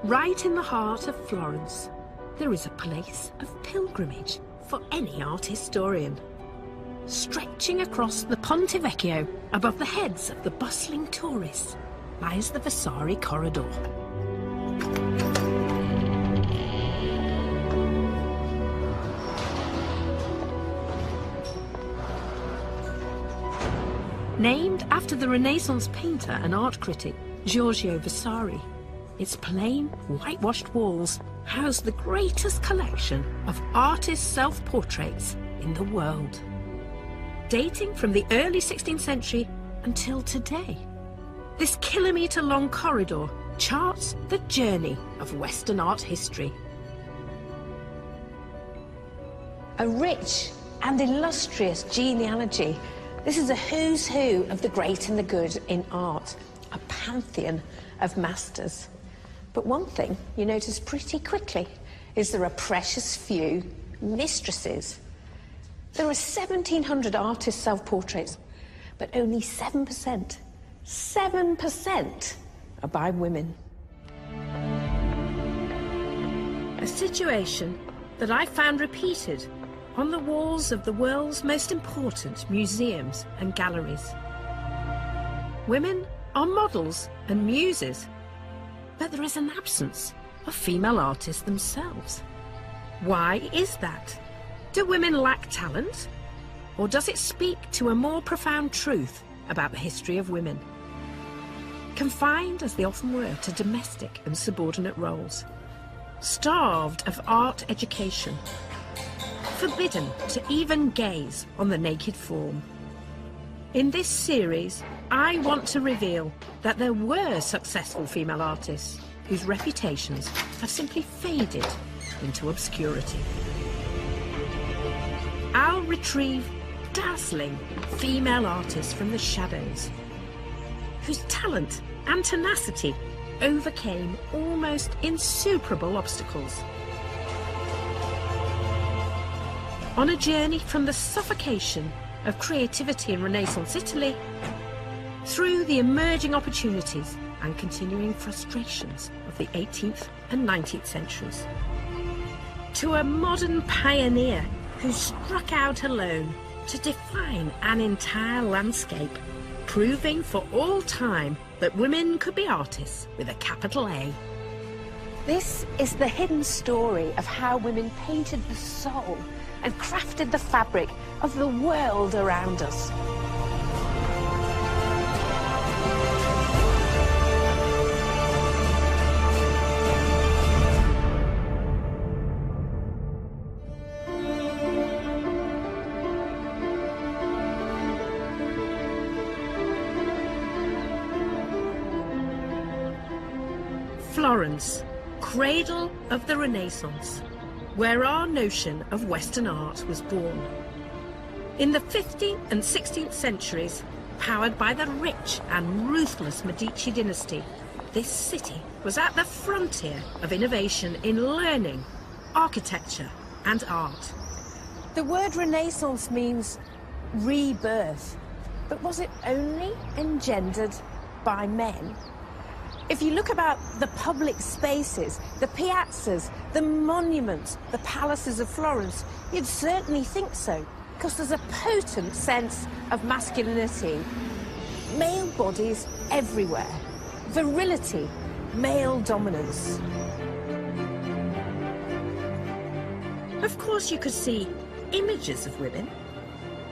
Right in the heart of Florence, there is a place of pilgrimage for any art historian. Stretching across the Ponte Vecchio above the heads of the bustling tourists lies the Vasari corridor. Named after the Renaissance painter and art critic Giorgio Vasari, its plain, whitewashed walls house the greatest collection of artists' self-portraits in the world, dating from the early 16th century until today. This kilometre-long corridor charts the journey of Western art history. A rich and illustrious genealogy. This is a who's who of the great and the good in art, a pantheon of masters. But one thing you notice pretty quickly is there are precious few mistresses. There are 1,700 artist self-portraits, but only 7% are by women. A situation that I found repeated on the walls of the world's most important museums and galleries. Women are models and muses, but there is an absence of female artists themselves. Why is that? Do women lack talent? Or does it speak to a more profound truth about the history of women? Confined, as they often were, to domestic and subordinate roles, starved of art education, forbidden to even gaze on the naked form. In this series, I want to reveal that there were successful female artists whose reputations have simply faded into obscurity. I'll retrieve dazzling female artists from the shadows, whose talent and tenacity overcame almost insuperable obstacles. On a journey from the suffocation of creativity in Renaissance Italy, through the emerging opportunities and continuing frustrations of the 18th and 19th centuries, to a modern pioneer who struck out alone to define an entire landscape, proving for all time that women could be artists with a capital A. This is the hidden story of how women painted the soul and crafted the fabric of the world around us. Florence, cradle of the Renaissance, where our notion of Western art was born. In the 15th and 16th centuries, powered by the rich and ruthless Medici dynasty, this city was at the frontier of innovation in learning, architecture and art. The word Renaissance means rebirth, but was it only engendered by men? If you look about the public spaces, the piazzas, the monuments, the palaces of Florence, you'd certainly think so, because there's a potent sense of masculinity. Male bodies everywhere. Virility, male dominance. Of course you could see images of women,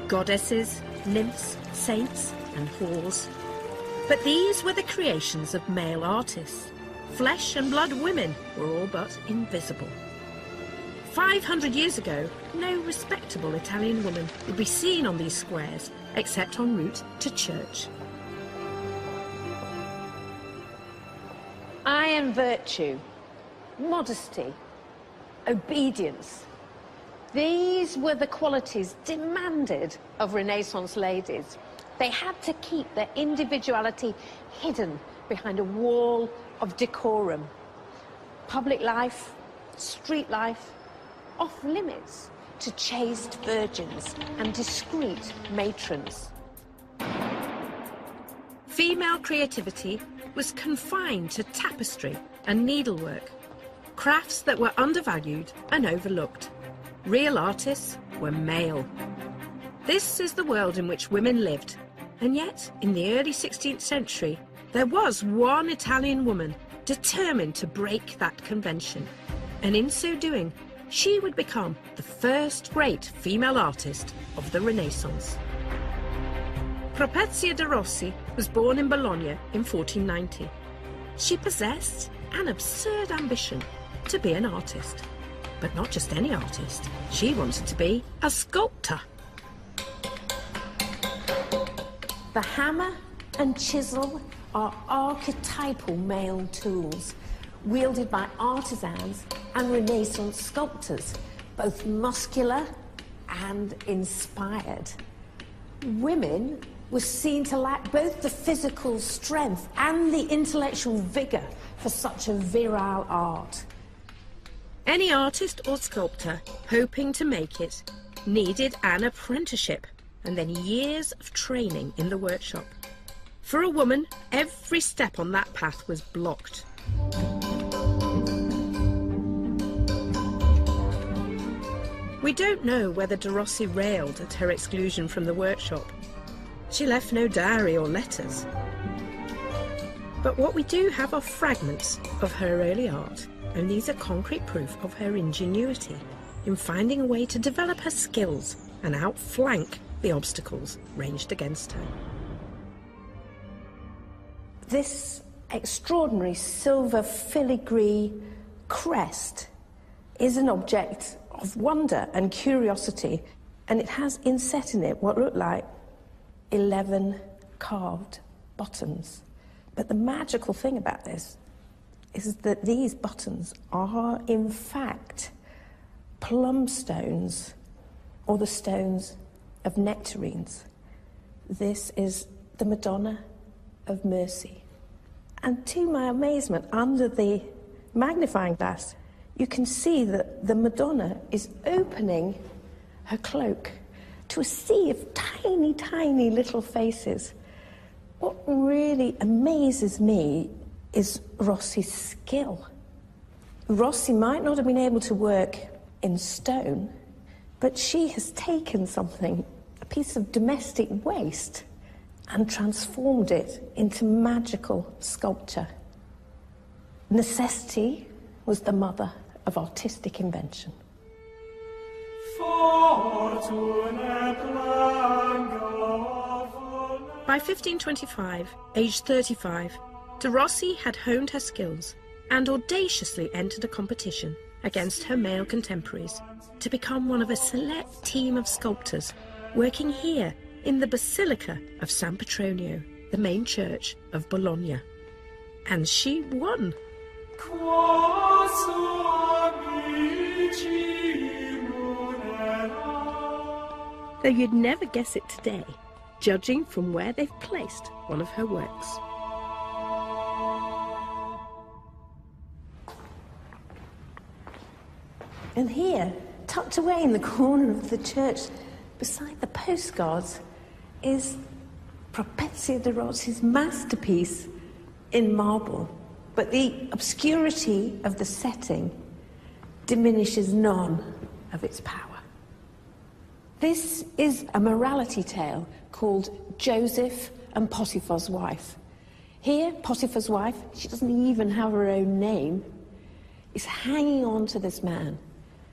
goddesses, nymphs, saints and whores. But these were the creations of male artists. Flesh and blood women were all but invisible. 500 years ago, no respectable Italian woman would be seen on these squares except en route to church. Iron virtue, modesty, obedience. These were the qualities demanded of Renaissance ladies. They had to keep their individuality hidden behind a wall of decorum. Public life, street life, off limits to chaste virgins and discreet matrons. Female creativity was confined to tapestry and needlework, crafts that were undervalued and overlooked. Real artists were male. This is the world in which women lived, and yet, in the early 16th century, there was one Italian woman determined to break that convention, and in so doing, she would become the first great female artist of the Renaissance. Propecia de Rossi was born in Bologna in 1490. She possessed an absurd ambition to be an artist. But not just any artist. She wanted to be a sculptor. The hammer and chisel are archetypal male tools wielded by artisans and Renaissance sculptors, both muscular and inspired. Women were seen to lack both the physical strength and the intellectual vigour for such a virile art. Any artist or sculptor hoping to make it needed an apprenticeship and then years of training in the workshop. For a woman, every step on that path was blocked. We don't know whether de Rossi railed at her exclusion from the workshop. She left no diary or letters. But what we do have are fragments of her early art, and these are concrete proof of her ingenuity in finding a way to develop her skills and outflank the obstacles ranged against her. This extraordinary silver filigree crest is an object of wonder and curiosity, and it has inset in it what look like 11 carved buttons. But the magical thing about this is that these buttons are in fact plum stones, or the stones of nectarines. This is the Madonna of Mercy. And to my amazement, under the magnifying glass, you can see that the Madonna is opening her cloak to a sea of tiny, tiny little faces. What really amazes me is Rossi's skill. Rossi might not have been able to work in stone, but she has taken something, a piece of domestic waste, and transformed it into magical sculpture. Necessity was the mother of artistic invention. By 1525, aged 35, de Rossi had honed her skills and audaciously entered a competition against her male contemporaries to become one of a select team of sculptors working here in the Basilica of San Petronio, the main church of Bologna. And she won. Though you'd never guess it today, judging from where they've placed one of her works. And here, tucked away in the corner of the church, beside the postcards, is Propecia de Rossi's masterpiece in marble. But the obscurity of the setting diminishes none of its power. This is a morality tale called Joseph and Potiphar's Wife. Here, Potiphar's wife, she doesn't even have her own name, is hanging on to this man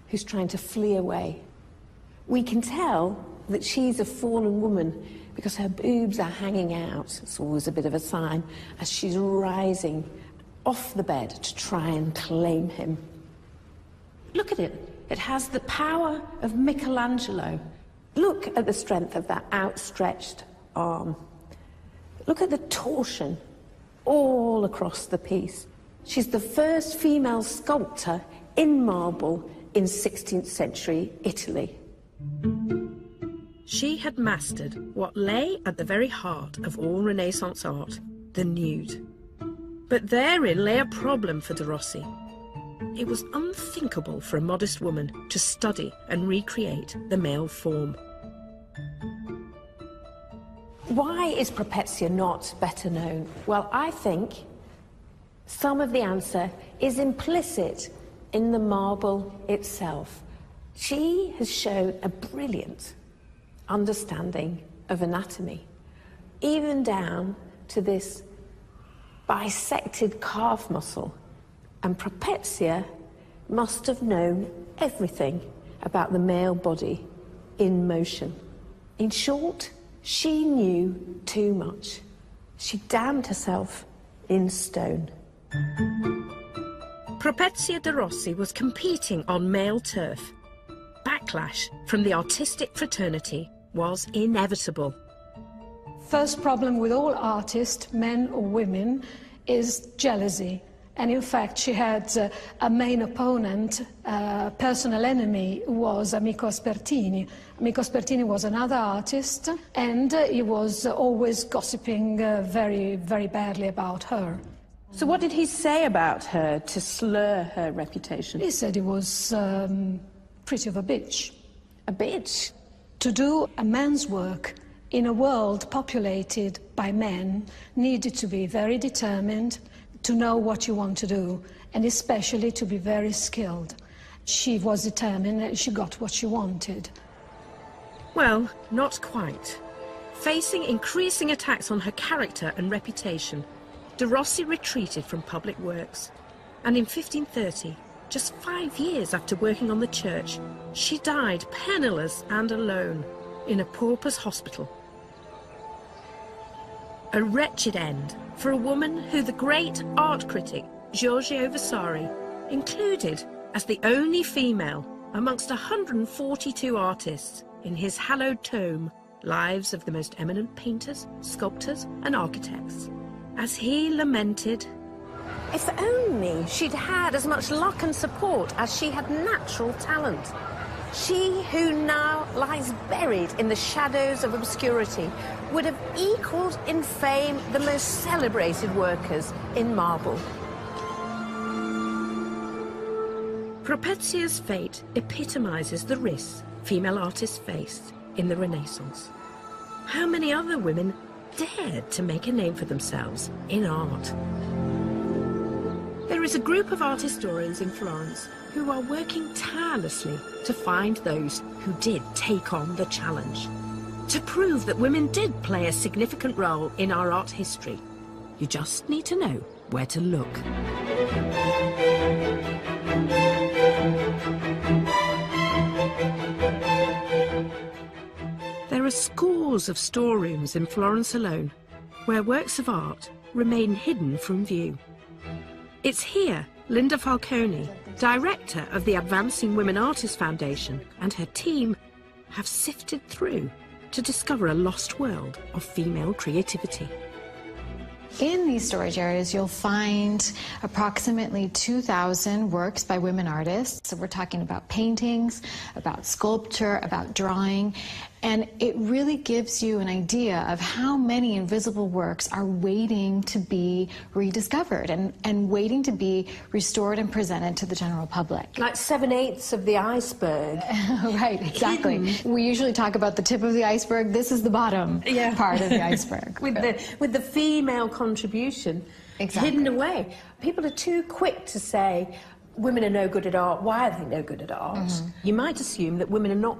who's trying to flee away. We can tell that she's a fallen woman because her boobs are hanging out. It's always a bit of a sign as she's rising off the bed to try and claim him. Look at it. It has the power of Michelangelo. Look at the strength of that outstretched arm. Look at the torsion all across the piece. She's the first female sculptor in marble in 16th century Italy. She had mastered what lay at the very heart of all Renaissance art, the nude. But therein lay a problem for de Rossi. It was unthinkable for a modest woman to study and recreate the male form. Why is Propecia not better known? Well, I think Some of the answer is implicit in the marble itself. She has shown a brilliant understanding of anatomy, even down to this bisected calf muscle. And Propecia must have known everything about the male body in motion. In short, she knew too much. She damned herself in stone. Propecia de Rossi was competing on male turf. Backlash from the artistic fraternity was inevitable. First problem with all artists, men or women, is jealousy. And in fact, she had a main opponent, personal enemy, who was Amico Aspertini. Amico Aspertini was another artist, and he was always gossiping very, very badly about her. So what did he say about her to slur her reputation? He said he was pretty of a bitch. A bitch? To do a man's work in a world populated by men needed to be very determined, to know what you want to do, and especially to be very skilled. She was determined and she got what she wanted. Well, not quite. Facing increasing attacks on her character and reputation, de Rossi retreated from public works. And in 1530, just 5 years after working on the church, she died penniless and alone in a pauper's hospital. A wretched end for a woman who the great art critic Giorgio Vasari included as the only female amongst 142 artists in his hallowed tome, Lives of the Most Eminent Painters, Sculptors and Architects. As he lamented, If only she'd had as much luck and support as she had natural talent. She who now lies buried in the shadows of obscurity would have equalled in fame the most celebrated workers in marble. Propecia's fate epitomizes the risks female artists faced in the Renaissance. How many other women dared to make a name for themselves in art? There is a group of art historians in Florence who are working tirelessly to find those who did take on the challenge, to prove that women did play a significant role in our art history. You just need to know where to look. There are scores of storerooms in Florence alone where works of art remain hidden from view. It's here Linda Falcone, director of the Advancing Women Artists Foundation, and her team have sifted through to discover a lost world of female creativity. In these storage areas, you'll find approximately 2,000 works by women artists. So we're talking about paintings, about sculpture, about drawing, and it really gives you an idea of how many invisible works are waiting to be rediscovered and waiting to be restored and presented to the general public. Like 7/8 of the iceberg. Right, exactly. Hidden. We usually talk about the tip of the iceberg. This is the bottom part of the iceberg. with the female contribution hidden away. People are too quick to say, women are no good at art. Why are they no good at art? Mm-hmm. You might assume that women are not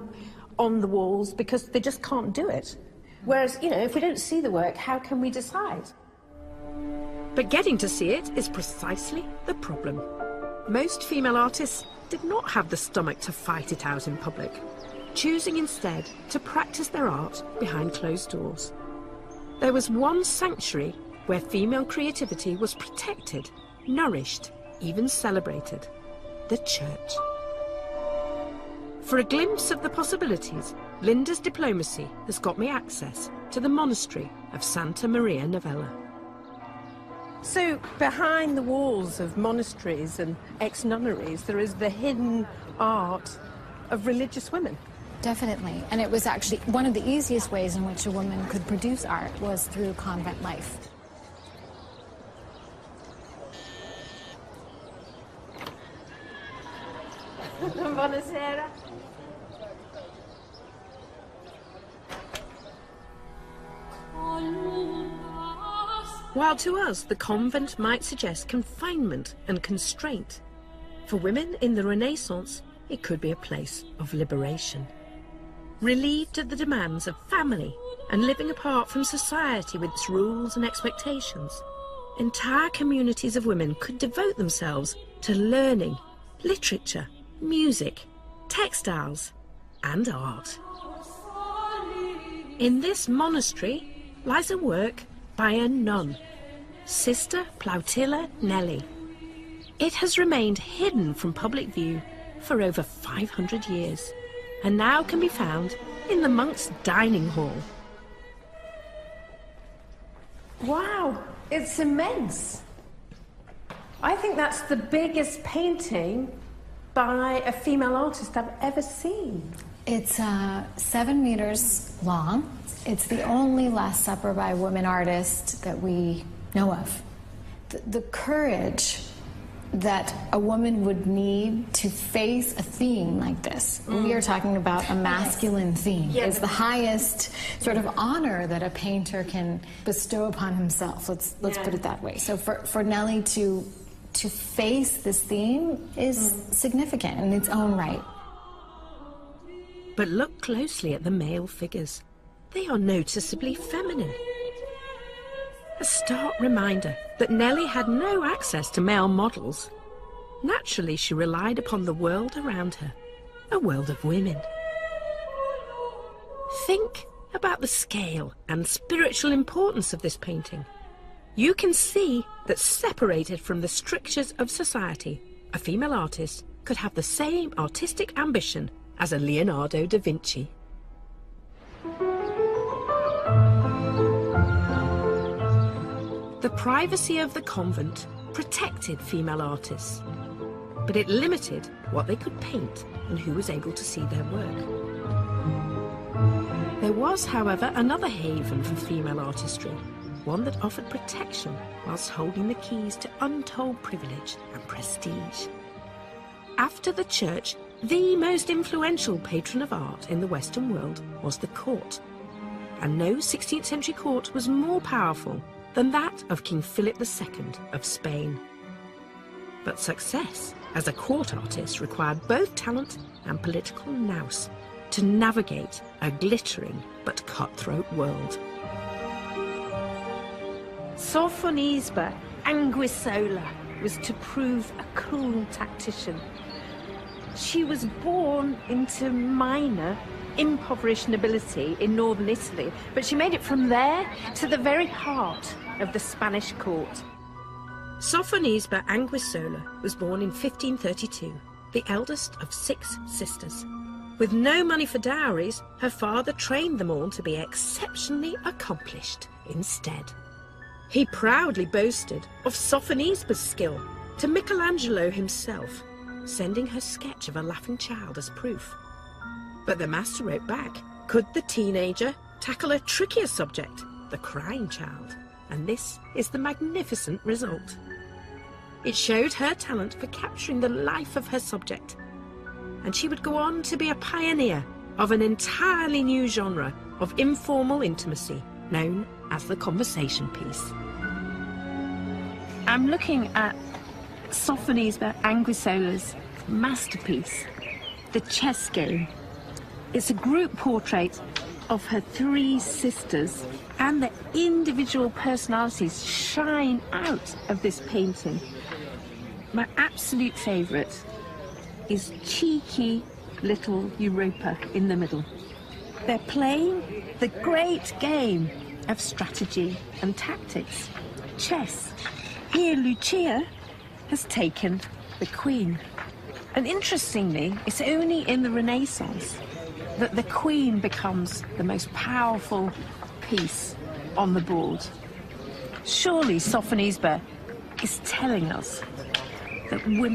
on the walls because they just can't do it. Whereas, you know, if we don't see the work, how can we decide? But getting to see it is precisely the problem. Most female artists did not have the stomach to fight it out in public, choosing instead to practice their art behind closed doors. There was one sanctuary where female creativity was protected, nourished, even celebrated: the church. For a glimpse of the possibilities, Linda's diplomacy has got me access to the monastery of Santa Maria Novella. So behind the walls of monasteries and ex-nunneries, there is the hidden art of religious women. Definitely, and it was actually one of the easiest ways in which a woman could produce art was through convent life. Buonasera. While to us the convent might suggest confinement and constraint, for women in the Renaissance it could be a place of liberation. Relieved of the demands of family and living apart from society with its rules and expectations, entire communities of women could devote themselves to learning, literature, music, textiles, and art. In this monastery lies a work by a nun, Sister Plautilla Nelli. It has remained hidden from public view for over 500 years and now can be found in the monks' dining hall. Wow, it's immense. I think that's the biggest painting by a female artist I've ever seen. It's 7 meters long. It's the only Last Supper by a woman artist that we know of. The courage that a woman would need to face a theme like this. We are talking about a masculine theme. It's the highest sort of honor that a painter can bestow upon himself. Let's put it that way. So for Nelli to face this theme is significant in its own right. But look closely at the male figures. They are noticeably feminine. A stark reminder that Nelli had no access to male models. Naturally, she relied upon the world around her, a world of women. Think about the scale and spiritual importance of this painting. You can see that separated from the strictures of society, a female artist could have the same artistic ambition as a Leonardo da Vinci. The privacy of the convent protected female artists, but it limited what they could paint and who was able to see their work. There was, however, another haven for female artistry, one that offered protection whilst holding the keys to untold privilege and prestige. After the church, the most influential patron of art in the Western world was the court, and no 16th century court was more powerful than that of King Philip II of Spain. But success as a court artist required both talent and political nous to navigate a glittering but cutthroat world. Sophonisba Anguissola was to prove a cool tactician. She was born into minor, impoverished nobility in northern Italy, but she made it from there to the very heart of the Spanish court. Sophonisba Anguissola was born in 1532, the eldest of 6 sisters. With no money for dowries, her father trained them all to be exceptionally accomplished instead. He proudly boasted of Sophonisba's skill to Michelangelo himself, sending her sketch of a laughing child as proof. But the master wrote back, could the teenager tackle a trickier subject, the crying child? And this is the magnificent result. It showed her talent for capturing the life of her subject, and she would go on to be a pioneer of an entirely new genre of informal intimacy, known as the conversation piece. I'm looking at Sophonisba Anguissola's masterpiece, The Chess Game. It's a group portrait of her 3 sisters, and the individual personalities shine out of this painting. My absolute favourite is cheeky little Europa in the middle. They're playing the great game of strategy and tactics, chess. Here Lucia has taken the queen. And interestingly, it's only in the Renaissance that the queen becomes the most powerful piece on the board. Surely Sophonisba is telling us that women